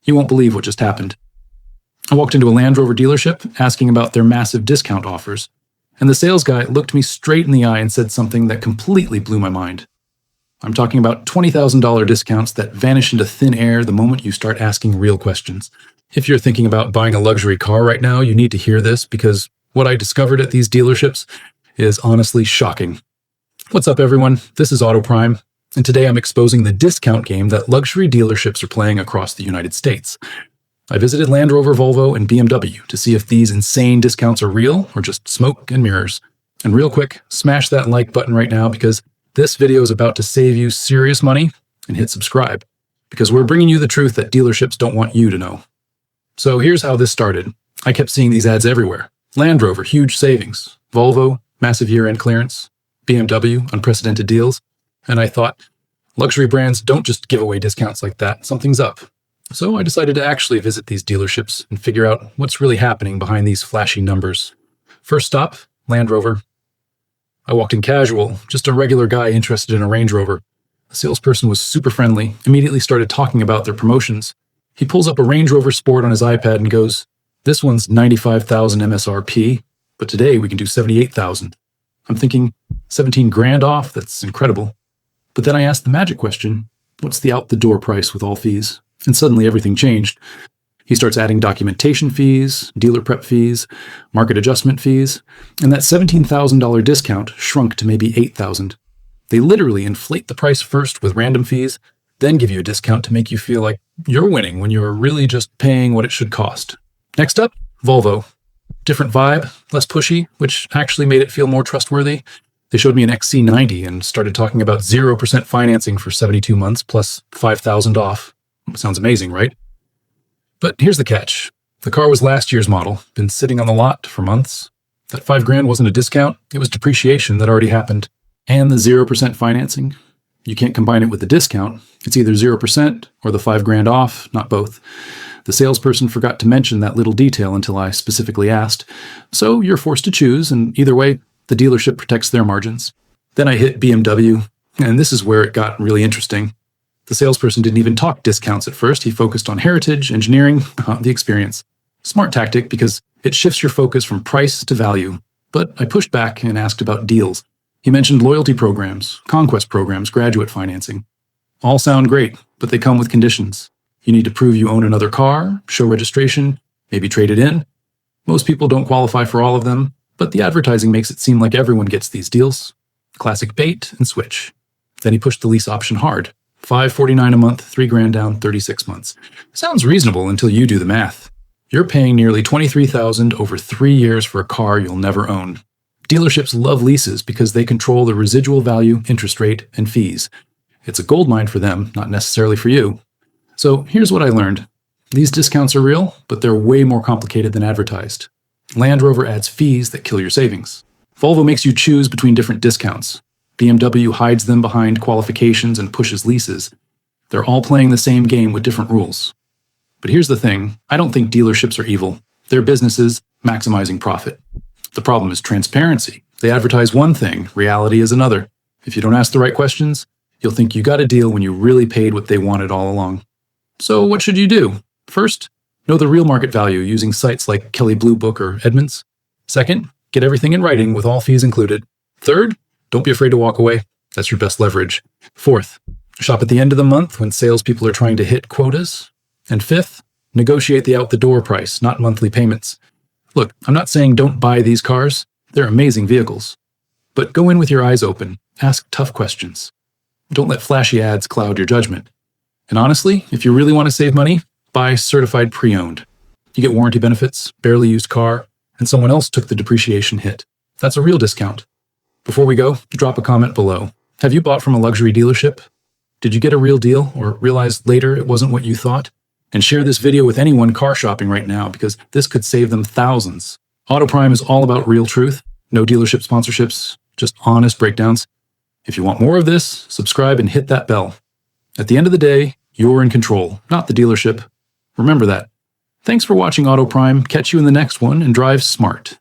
You won't believe what just happened. I walked into a Land Rover dealership asking about their massive discount offers, and the sales guy looked me straight in the eye and said something that completely blew my mind. I'm talking about $20,000 discounts that vanish into thin air the moment you start asking real questions. If you're thinking about buying a luxury car right now, you need to hear this because what I discovered at these dealerships is honestly shocking. What's up, everyone? This is Auto Prime, and today I'm exposing the discount game that luxury dealerships are playing across the United States. I visited Land Rover, Volvo, and BMW to see if these insane discounts are real or just smoke and mirrors. And real quick, smash that like button right now because this video is about to save you serious money, and hit subscribe because we're bringing you the truth that dealerships don't want you to know. So here's how this started. I kept seeing these ads everywhere. Land Rover, huge savings. Volvo, massive year-end clearance. BMW, unprecedented deals. And I thought, luxury brands don't just give away discounts like that. Something's up. So I decided to actually visit these dealerships and figure out what's really happening behind these flashy numbers. First stop, Land Rover. I walked in casual, just a regular guy interested in a Range Rover. The salesperson was super friendly, immediately started talking about their promotions. He pulls up a Range Rover Sport on his iPad and goes, "This one's $95,000 MSRP, but today we can do $78,000. I'm thinking, 17 grand off? That's incredible. But then I asked the magic question, what's the out-the-door price with all fees? And suddenly everything changed. He starts adding documentation fees, dealer prep fees, market adjustment fees, and that $17,000 discount shrunk to maybe $8,000. They literally inflate the price first with random fees, then give you a discount to make you feel like you're winning when you're really just paying what it should cost. Next up, Volvo. Different vibe, less pushy, which actually made it feel more trustworthy. They showed me an XC90 and started talking about 0% financing for 72 months plus $5,000 off. Sounds amazing, right? But here's the catch. The car was last year's model, been sitting on the lot for months. That $5 grand wasn't a discount, it was depreciation that already happened. And the 0% financing, you can't combine it with the discount. It's either 0% or the $5 grand off, not both. The salesperson forgot to mention that little detail until I specifically asked. So you're forced to choose, and either way, the dealership protects their margins. Then I hit BMW, and this is where it got really interesting. The salesperson didn't even talk discounts at first. He focused on heritage, engineering, the experience. Smart tactic because it shifts your focus from price to value. But I pushed back and asked about deals. He mentioned loyalty programs, conquest programs, graduate financing. All sound great, but they come with conditions. You need to prove you own another car, show registration, maybe trade it in. Most people don't qualify for all of them, but the advertising makes it seem like everyone gets these deals. Classic bait and switch. Then he pushed the lease option hard. $549 a month, $3 grand down, 36 months. Sounds reasonable until you do the math. You're paying nearly $23,000 over 3 years for a car you'll never own. Dealerships love leases because they control the residual value, interest rate, and fees. It's a goldmine for them, not necessarily for you. So here's what I learned. These discounts are real, but they're way more complicated than advertised. Land Rover adds fees that kill your savings. Volvo makes you choose between different discounts. BMW hides them behind qualifications and pushes leases. They're all playing the same game with different rules. But here's the thing, I don't think dealerships are evil. They're businesses maximizing profit. The problem is transparency. They advertise one thing, reality is another. If you don't ask the right questions, you'll think you got a deal when you really paid what they wanted all along. So what should you do? First, know the real market value using sites like Kelley Blue Book or Edmunds. Second, get everything in writing with all fees included. Third, don't be afraid to walk away. That's your best leverage. Fourth, shop at the end of the month when salespeople are trying to hit quotas. And fifth, negotiate the out-the-door price, not monthly payments. Look, I'm not saying don't buy these cars. They're amazing vehicles. But go in with your eyes open. Ask tough questions. Don't let flashy ads cloud your judgment. And honestly, if you really want to save money, buy certified pre-owned. You get warranty benefits, barely used car, and someone else took the depreciation hit. That's a real discount. Before we go, drop a comment below. Have you bought from a luxury dealership? Did you get a real deal or realize later it wasn't what you thought? And share this video with anyone car shopping right now because this could save them thousands. Auto Prime is all about real truth. No dealership sponsorships, just honest breakdowns. If you want more of this, subscribe and hit that bell. At the end of the day, you're in control, not the dealership. Remember that. Thanks for watching Auto Prime. Catch you in the next one and drive smart.